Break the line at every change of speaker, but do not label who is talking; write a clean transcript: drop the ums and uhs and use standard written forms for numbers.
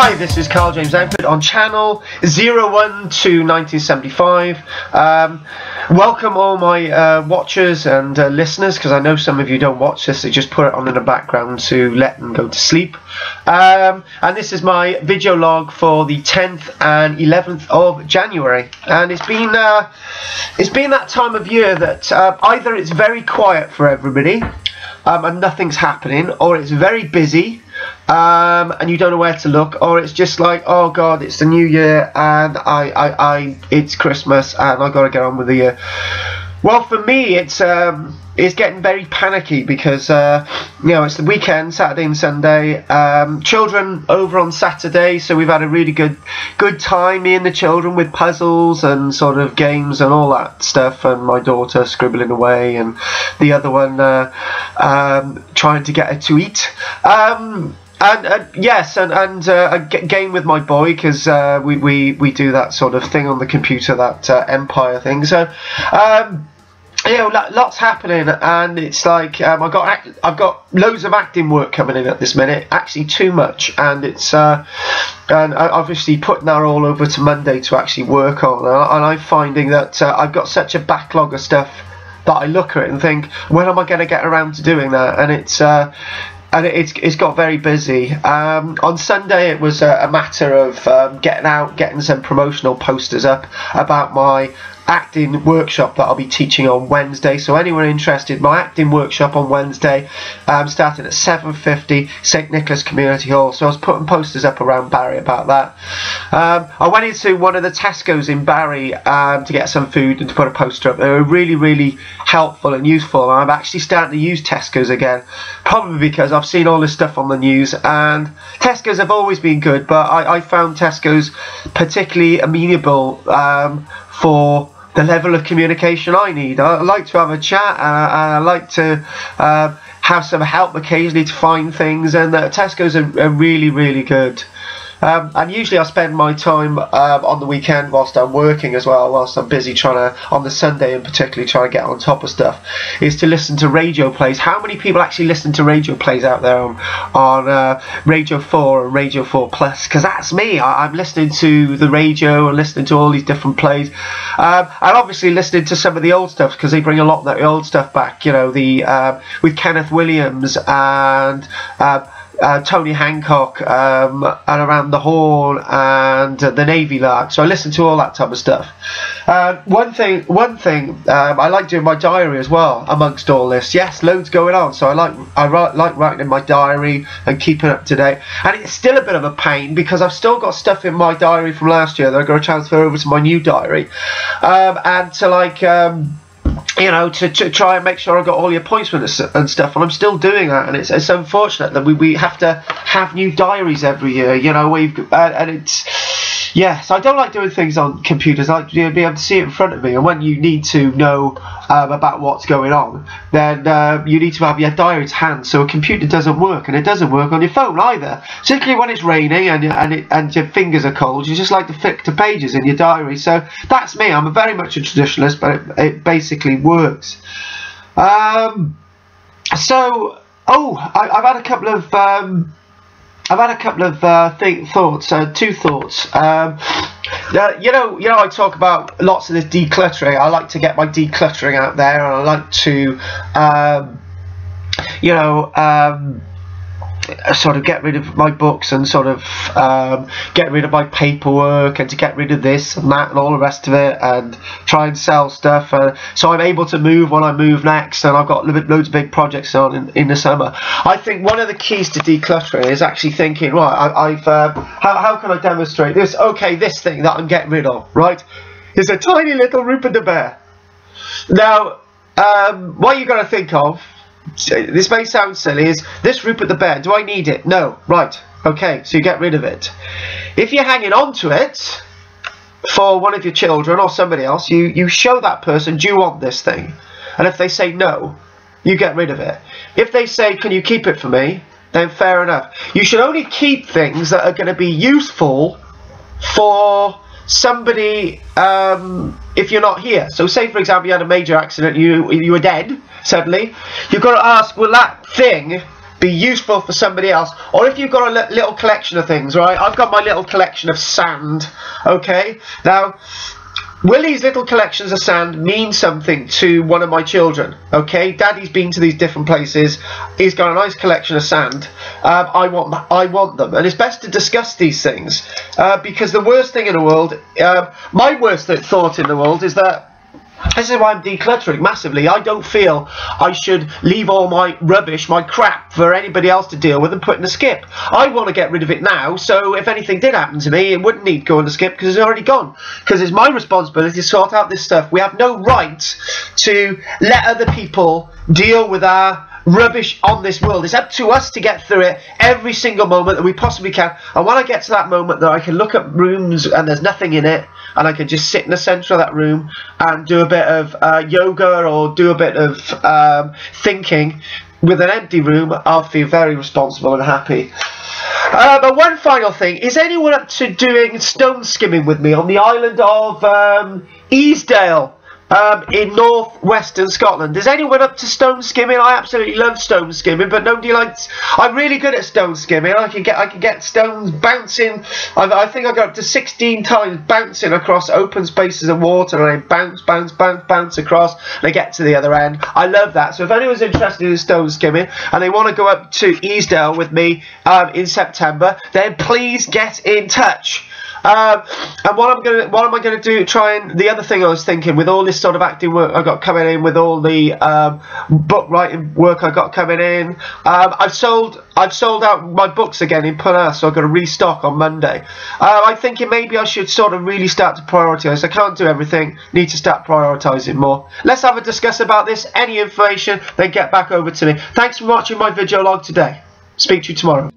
Hi, this is Karl-James Langford on channel 01 to 1975. Welcome all my watchers and listeners, because I know some of you don't watch this, they just put it on in the background to let them go to sleep. And this is my video log for the 10th and 11th of January. And it's been that time of year that either it's very quiet for everybody and nothing's happening, or it's very busy and you don't know where to look, or it's just like, oh god, it's the new year and it's Christmas and I've got to get on with the year. Well, for me, it's getting very panicky because you know, it's the weekend, Saturday and Sunday. Children over on Saturday, so we've had a really good time, me and the children, with puzzles and sort of games and all that stuff, and my daughter scribbling away and the other one trying to get her to eat. Yes, and a game with my boy, because we do that sort of thing on the computer, that Empire thing. So you know, lots happening, and it's like I've got loads of acting work coming in at this minute, actually too much, and it's and obviously putting that all over to Monday to actually work on, and I'm finding that I've got such a backlog of stuff that I look at it and think, when am I going to get around to doing that? And it's got very busy. On Sunday it was a matter of getting some promotional posters up about my acting workshop that I'll be teaching on Wednesday. So anyone interested, my acting workshop on Wednesday, starting at 7:50, St Nicholas Community Hall. So I was putting posters up around Barry about that. I went into one of the Tesco's in Barry to get some food and to put a poster up. They were really, really helpful and useful, and I'm actually starting to use Tesco's again, probably because I've seen all this stuff on the news, and Tesco's have always been good, but I found Tesco's particularly amenable for the level of communication I need. I like to have a chat, and I like to have some help occasionally to find things, and Tesco's are really, really good. And usually I spend my time on the weekend whilst I'm working as well, whilst I'm busy trying to, on the Sunday in particular, trying to get on top of stuff, is to listen to radio plays. How many people actually listen to radio plays out there on Radio 4 and Radio 4 Plus? Because that's me. I'm listening to the radio and listening to all these different plays, and obviously listening to some of the old stuff, because they bring a lot of the old stuff back, you know, the with Kenneth Williams and Tony Hancock, and Around the Horn, and the Navy Lark. So I listen to all that type of stuff. One thing I like doing my diary as well amongst all this. Yes, loads going on, so I like writing in my diary and keeping up to date. And it's still a bit of a pain because I've still got stuff in my diary from last year that I've got to transfer over to my new diary, and to like you know, to try and make sure I got all the appointments and stuff, and I'm still doing that, and it's unfortunate that we have to have new diaries every year, you know. And it's, yes, I don't like doing things on computers. I like to be able to see it in front of me, and when you need to know about what's going on, then you need to have your diary to hand. So a computer doesn't work, and it doesn't work on your phone either, particularly when it's raining and your fingers are cold. You just like to flick to pages in your diary. So that's me. I'm very much a traditionalist, but it basically works. I've had a couple of two thoughts. You know, I talk about lots of this decluttering. I like to get my decluttering out there, and I like to, you know, sort of get rid of my books and sort of get rid of my paperwork, and to get rid of this and that and all the rest of it, and try and sell stuff, so I'm able to move when I move next, and I've got loads of big projects on in the summer. I think one of the keys to decluttering is actually thinking, right, how can I demonstrate this? Okay, this thing that I'm getting rid of, right, is a tiny little Rupert the Bear. Now, what you've got to think of, this may sound silly, is this Rupert the Bear, do I need it? No. Right, okay, so you get rid of it. If you're hanging on to it for one of your children or somebody else, you show that person, do you want this thing? And if they say no, you get rid of it. If they say, can you keep it for me, then fair enough. You should only keep things that are going to be useful for somebody if you're not here. So say for example you had a major accident, you were dead suddenly, you've got to ask, will that thing be useful for somebody else, or if you've got a little collection of things, right? I've got my little collection of sand, okay? Now, will these little collections of sand mean something to one of my children? Okay, Daddy's been to these different places. He's got a nice collection of sand. I want them, and it's best to discuss these things because the worst thing in the world, my worst thought in the world is that. This is why I'm decluttering massively. I don't feel I should leave all my rubbish, my crap, for anybody else to deal with and put in a skip. I want to get rid of it now, so if anything did happen to me, it wouldn't need to go in the skip because it's already gone. Because it's my responsibility to sort out this stuff. We have no right to let other people deal with our rubbish on this world. It's up to us to get through it every single moment that we possibly can. And when I get to that moment that I can look at rooms and there's nothing in it, and I can just sit in the centre of that room and do a bit of yoga or do a bit of thinking with an empty room, I'll feel very responsible and happy. But one final thing, is anyone up to doing stone skimming with me on the island of Easdale? In north-western Scotland. Is anyone up to stone skimming? I absolutely love stone skimming, but nobody likes. I'm really good at stone skimming. I can get stones bouncing. I think I got up to 16 times bouncing across open spaces of water, and I bounce across, and I get to the other end. I love that. So if anyone's interested in stone skimming and they want to go up to Easdale with me in September, then please get in touch. And what am I going to do? The other thing I was thinking, with all this sort of acting work I got coming in, with all the book writing work I got coming in, I've sold out my books again in Penarth, so I've got to restock on Monday. I'm thinking maybe I should sort of really start to prioritise. I can't do everything, need to start prioritising more. Let's have a discuss about this. Any information, then get back over to me. Thanks for watching my video log today. Speak to you tomorrow.